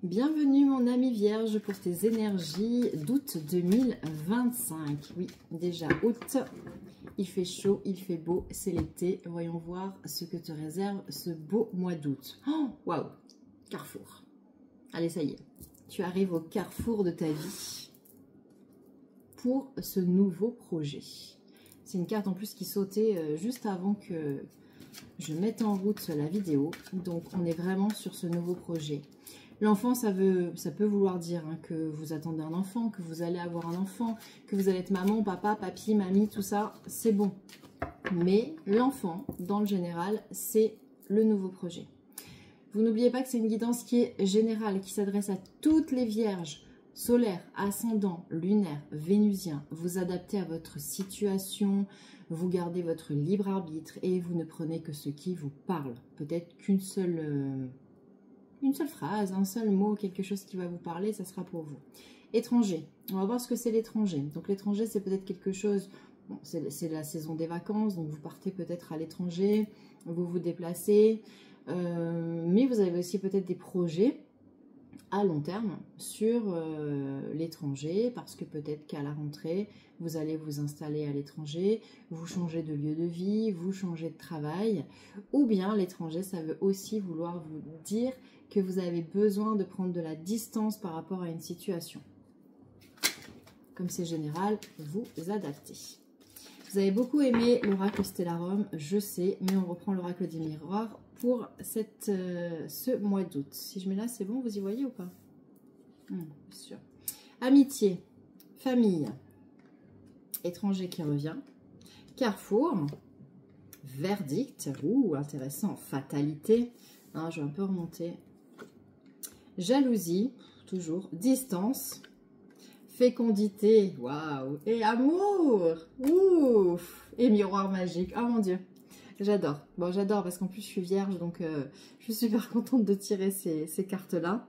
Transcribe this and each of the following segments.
Bienvenue mon ami Vierge pour tes énergies d'août 2025. Oui, déjà août, il fait chaud, il fait beau, c'est l'été. Voyons voir ce que te réserve ce beau mois d'août. Oh, waouh, carrefour. Allez, ça y est, tu arrives au carrefour de ta vie pour ce nouveau projet. C'est une carte en plus qui sautait juste avant que je mette en route la vidéo. Donc, on est vraiment sur ce nouveau projet. L'enfant, ça peut vouloir dire que vous attendez un enfant, que vous allez avoir un enfant, que vous allez être maman, papa, papy, mamie, tout ça, c'est bon. Mais l'enfant, dans le général, c'est le nouveau projet. Vous n'oubliez pas que c'est une guidance qui est générale, qui s'adresse à toutes les vierges, solaires, ascendants, lunaires, vénusiens. Vous adaptez à votre situation, vous gardez votre libre arbitre et vous ne prenez que ce qui vous parle. Peut-être qu'une seule phrase, un seul mot, quelque chose qui va vous parler, ça sera pour vous. Étranger, on va voir ce que c'est l'étranger. Donc l'étranger, c'est peut-être quelque chose, bon, c'est la saison des vacances, donc vous partez peut-être à l'étranger, vous vous déplacez, mais vous avez aussi peut-être des projets à long terme sur l'étranger, parce que peut-être qu'à la rentrée, vous allez vous installer à l'étranger, vous changez de lieu de vie, vous changez de travail, ou bien l'étranger, ça veut aussi vouloir vous dire que vous avez besoin de prendre de la distance par rapport à une situation. Comme c'est général, vous adaptez. Vous avez beaucoup aimé l'oracle Stellarum, je sais, mais on reprend l'oracle des miroirs pour ce mois d'août. Si je mets là, c'est bon, vous y voyez ou pas? Sûr. Amitié, famille, étranger qui revient, carrefour, verdict, intéressant, fatalité, hein, je vais un peu remonter, jalousie, toujours, distance, fécondité, waouh, et amour, ouf, et miroir magique, oh mon Dieu. J'adore. Bon, j'adore parce qu'en plus, je suis vierge, donc je suis super contente de tirer ces cartes-là.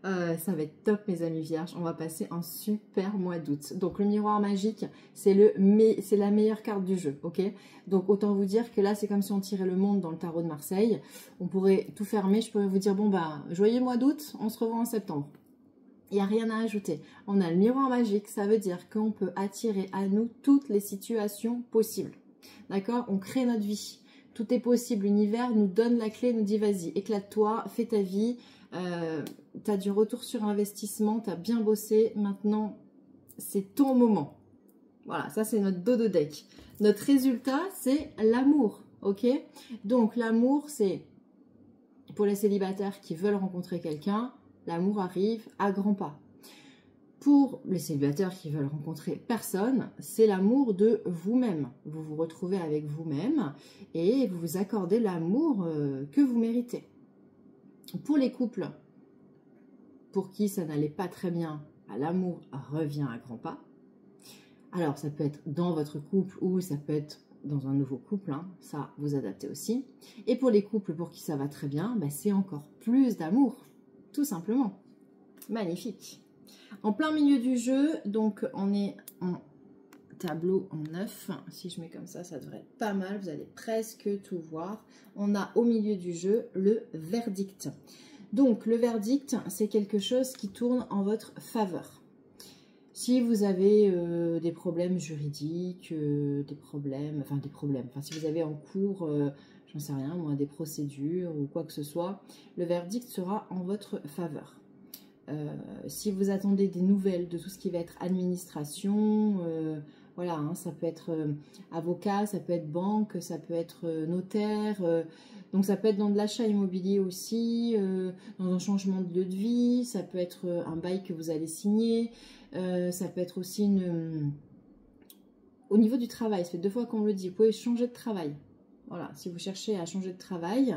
Ça va être top, mes amis vierges. On va passer un super mois d'août. Donc, le miroir magique, c'est la meilleure carte du jeu, ok? Donc, autant vous dire que là, c'est comme si on tirait le monde dans le tarot de Marseille. On pourrait tout fermer. Je pourrais vous dire, bon, bah, joyeux mois d'août, on se revoit en septembre. Il n'y a rien à ajouter. On a le miroir magique, ça veut dire qu'on peut attirer à nous toutes les situations possibles. D'accord? On crée notre vie. Tout est possible. L'univers nous donne la clé, nous dit vas-y, éclate-toi, fais ta vie. Tu as du retour sur investissement, tu as bien bossé. Maintenant, c'est ton moment. Voilà, ça c'est notre dodo deck. Notre résultat, c'est l'amour. Ok? Donc l'amour, c'est pour les célibataires qui veulent rencontrer quelqu'un, l'amour arrive à grands pas. Pour les célibataires qui veulent rencontrer personne, c'est l'amour de vous-même. Vous vous retrouvez avec vous-même et vous vous accordez l'amour que vous méritez. Pour les couples pour qui ça n'allait pas très bien, l'amour revient à grands pas. Alors, ça peut être dans votre couple ou ça peut être dans un nouveau couple, hein, ça vous adaptez aussi. Et pour les couples pour qui ça va très bien, c'est encore plus d'amour, tout simplement. Magnifique. En plein milieu du jeu, donc on est en tableau en 9. Si je mets comme ça devrait être pas mal. Vous allez presque tout voir. On a au milieu du jeu le verdict. Donc le verdict, c'est quelque chose qui tourne en votre faveur. Si vous avez des problèmes juridiques, si vous avez en cours, j'en sais rien, moi, des procédures ou quoi que ce soit, le verdict sera en votre faveur. Si vous attendez des nouvelles de tout ce qui va être administration, voilà, hein, ça peut être avocat, ça peut être banque, ça peut être notaire, donc ça peut être dans de l'achat immobilier aussi, dans un changement de lieu de vie, ça peut être un bail que vous allez signer, ça peut être aussi au niveau du travail, ça fait 2 fois qu'on me le dit, vous pouvez changer de travail. Voilà, si vous cherchez à changer de travail,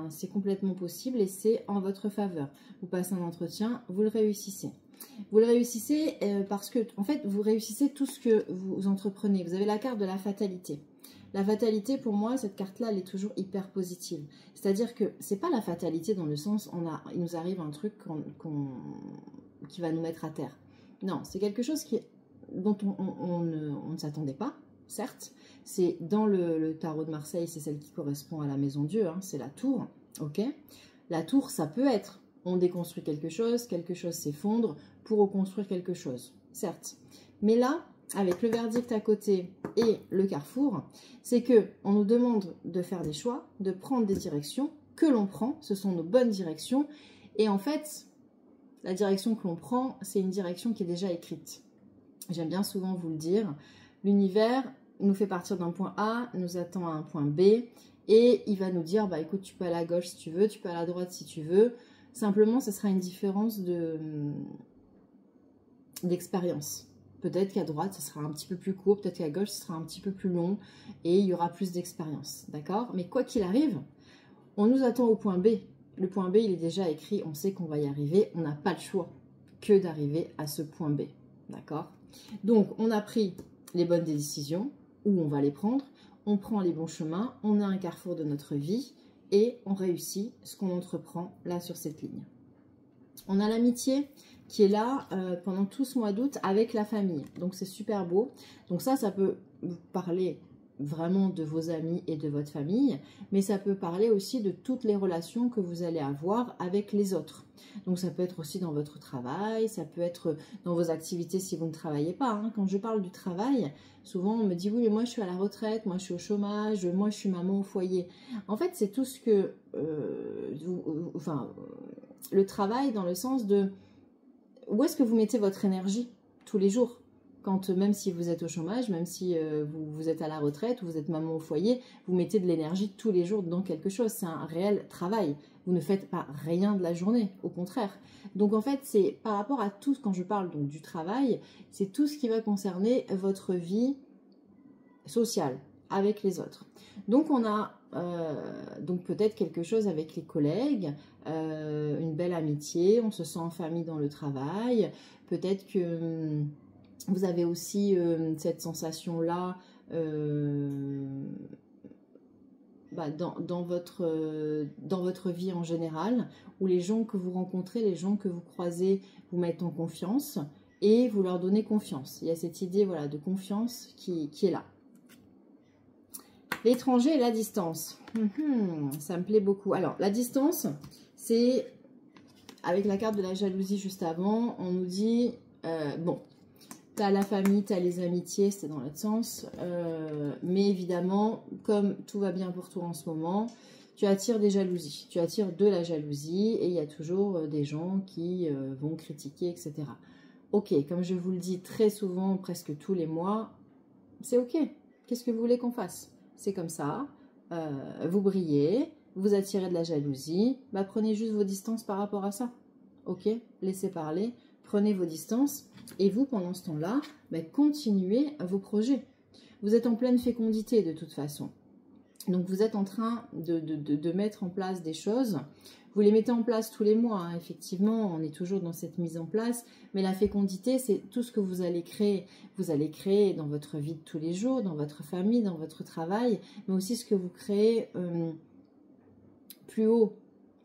c'est complètement possible et c'est en votre faveur. Vous passez un entretien, vous le réussissez. Vous le réussissez parce que, en fait, vous réussissez tout ce que vous entreprenez. Vous avez la carte de la fatalité. La fatalité, pour moi, cette carte-là, elle est toujours hyper positive. C'est-à-dire que c'est pas la fatalité dans le sens, il nous arrive un truc qui va nous mettre à terre. Non, c'est quelque chose dont on ne s'attendait pas, certes. C'est dans le tarot de Marseille, c'est celle qui correspond à la maison Dieu, hein, c'est la tour, ok? La tour, ça peut être On déconstruit quelque chose s'effondre pour reconstruire quelque chose, certes. Mais là, avec le verdict à côté et le carrefour, c'est que on nous demande de faire des choix, de prendre des directions que l'on prend, ce sont nos bonnes directions. Et en fait, la direction que l'on prend, c'est une direction qui est déjà écrite. J'aime bien souvent vous le dire, l'univers nous fait partir d'un point A, nous attend à un point B, et il va nous dire, bah écoute, tu peux aller à gauche si tu veux, tu peux aller à droite si tu veux. Simplement, ce sera une différence d'expérience. Peut-être qu'à droite, ce sera un petit peu plus court, peut-être qu'à gauche, ce sera un petit peu plus long, et il y aura plus d'expérience, d'accord? Mais quoi qu'il arrive, on nous attend au point B. Le point B, il est déjà écrit, on sait qu'on va y arriver, on n'a pas le choix que d'arriver à ce point B, d'accord? Donc, on a pris les bonnes décisions, où on va les prendre, on prend les bons chemins, on a un carrefour de notre vie, et on réussit ce qu'on entreprend là sur cette ligne. On a l'amitié qui est là pendant tout ce mois d'août avec la famille, donc c'est super beau. Donc ça peut vous parler vraiment de vos amis et de votre famille, mais ça peut parler aussi de toutes les relations que vous allez avoir avec les autres. Donc ça peut être aussi dans votre travail, ça peut être dans vos activités si vous ne travaillez pas, hein. Quand je parle du travail, souvent on me dit oui mais moi je suis à la retraite, moi je suis au chômage, moi je suis maman au foyer. En fait c'est tout ce que, le travail dans le sens de où est-ce que vous mettez votre énergie tous les jours. Quand, même si vous êtes au chômage, même si vous êtes à la retraite ou vous êtes maman au foyer, vous mettez de l'énergie tous les jours dans quelque chose. C'est un réel travail. Vous ne faites pas rien de la journée, au contraire. Donc en fait, c'est par rapport à tout, quand je parle donc du travail, c'est tout ce qui va concerner votre vie sociale avec les autres. Donc on a donc peut-être quelque chose avec les collègues, une belle amitié, on se sent en famille dans le travail. Peut-être que vous avez aussi cette sensation-là dans votre vie en général, où les gens que vous rencontrez, les gens que vous croisez, vous mettent en confiance et vous leur donnez confiance. Il y a cette idée voilà, de confiance qui est là. L'étranger et la distance. Ça me plaît beaucoup. Alors, la distance, c'est, avec la carte de la jalousie juste avant, on nous dit, bon, tu as la famille, tu as les amitiés, c'est dans l'autre sens. Mais évidemment, comme tout va bien pour toi en ce moment, tu attires des jalousies. Tu attires de la jalousie et il y a toujours des gens qui vont critiquer, etc. Ok, comme je vous le dis très souvent, presque tous les mois, c'est ok. Qu'est-ce que vous voulez qu'on fasse? C'est comme ça. Vous brillez, vous attirez de la jalousie. Bah, prenez juste vos distances par rapport à ça. Ok, laissez parler. Prenez vos distances. Et vous, pendant ce temps-là, bah, continuez vos projets. Vous êtes en pleine fécondité de toute façon. Donc, vous êtes en train de mettre en place des choses. Vous les mettez en place tous les mois, hein. Effectivement, on est toujours dans cette mise en place. Mais la fécondité, c'est tout ce que vous allez créer. Vous allez créer dans votre vie de tous les jours, dans votre famille, dans votre travail, mais aussi ce que vous créez plus haut.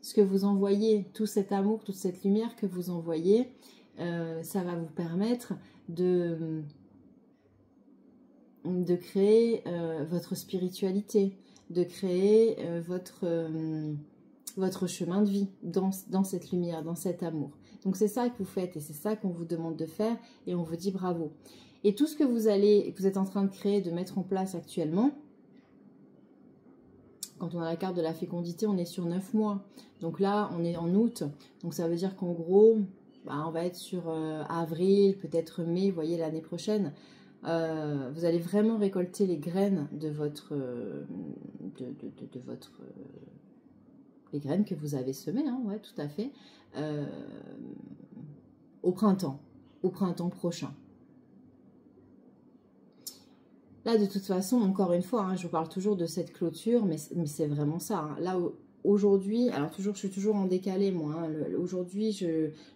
Ce que vous envoyez, tout cet amour, toute cette lumière que vous envoyez, ça va vous permettre de créer votre spiritualité, de créer votre chemin de vie dans cette lumière, dans cet amour. Donc c'est ça que vous faites et c'est ça qu'on vous demande de faire et on vous dit bravo. Et tout ce que vous êtes en train de créer, de mettre en place actuellement, quand on a la carte de la fécondité, on est sur 9 mois. Donc là, on est en août. Donc ça veut dire qu'en gros, on va être sur avril, peut-être mai, vous voyez, l'année prochaine. Vous allez vraiment récolter les graines de votre... les graines que vous avez semées, hein, ouais, tout à fait, au printemps prochain. Là, de toute façon, encore une fois, hein, je vous parle toujours de cette clôture, mais c'est vraiment ça. Hein. Là, aujourd'hui, alors je suis toujours en décalé, moi. Hein, aujourd'hui,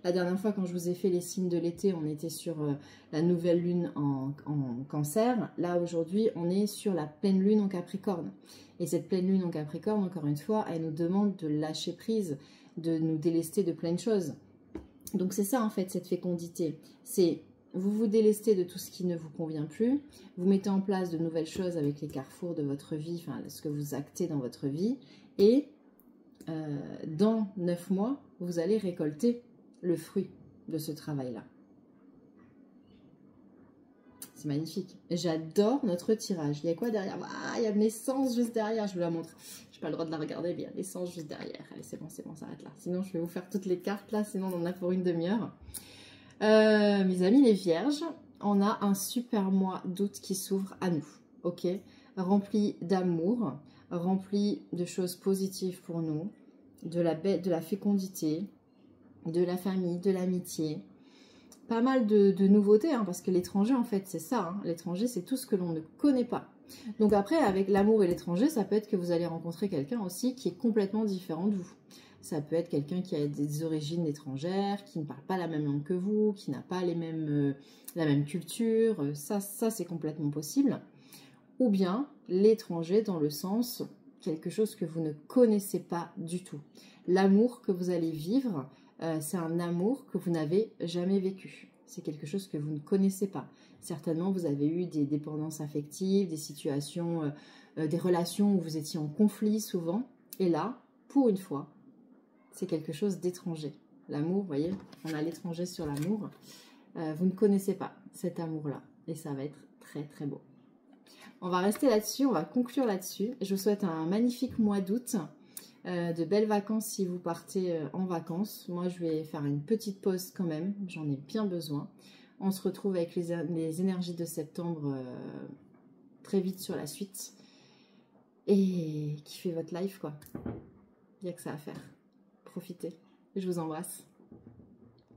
la dernière fois, quand je vous ai fait les signes de l'été, on était sur la nouvelle lune en Cancer. Là, aujourd'hui, on est sur la pleine lune en Capricorne. Et cette pleine lune en Capricorne, encore une fois, elle nous demande de lâcher prise, de nous délester de plein de choses. Donc, c'est ça, en fait, cette fécondité. C'est... Vous vous délestez de tout ce qui ne vous convient plus, vous mettez en place de nouvelles choses avec les carrefours de votre vie, enfin ce que vous actez dans votre vie, et dans 9 mois, vous allez récolter le fruit de ce travail-là. C'est magnifique. J'adore notre tirage. Il y a quoi derrière? Ah, il y a naissance juste derrière. Je vous la montre. Je n'ai pas le droit de la regarder, mais il y a naissance juste derrière. Allez, c'est bon, on s'arrête là. Sinon, je vais vous faire toutes les cartes là. Sinon, on en a pour une demi-heure. Mes amis les vierges, on a un super mois d'août qui s'ouvre à nous. Ok, rempli d'amour, rempli de choses positives pour nous, de la fécondité, de la famille, de l'amitié. Pas mal de nouveautés, hein, parce que l'étranger, en fait, c'est ça. Hein. L'étranger, c'est tout ce que l'on ne connaît pas. Donc après, avec l'amour et l'étranger, ça peut être que vous allez rencontrer quelqu'un aussi qui est complètement différent de vous. Ça peut être quelqu'un qui a des origines étrangères, qui ne parle pas la même langue que vous, qui n'a pas la même culture. Ça c'est complètement possible. Ou bien l'étranger dans le sens quelque chose que vous ne connaissez pas du tout. L'amour que vous allez vivre, c'est un amour que vous n'avez jamais vécu. C'est quelque chose que vous ne connaissez pas. Certainement, vous avez eu des dépendances affectives, des situations, des relations où vous étiez en conflit souvent. Et là, pour une fois, c'est quelque chose d'étranger. L'amour, vous voyez, on a l'étranger sur l'amour. Vous ne connaissez pas cet amour-là. Et ça va être très, très beau. On va rester là-dessus, on va conclure là-dessus. Je vous souhaite un magnifique mois d'août. De belles vacances si vous partez en vacances. Moi, je vais faire une petite pause quand même. J'en ai bien besoin. On se retrouve avec les énergies de septembre très vite sur la suite. Et kiffez votre life, quoi. Il n'y a que ça à faire. Profitez. Je vous embrasse.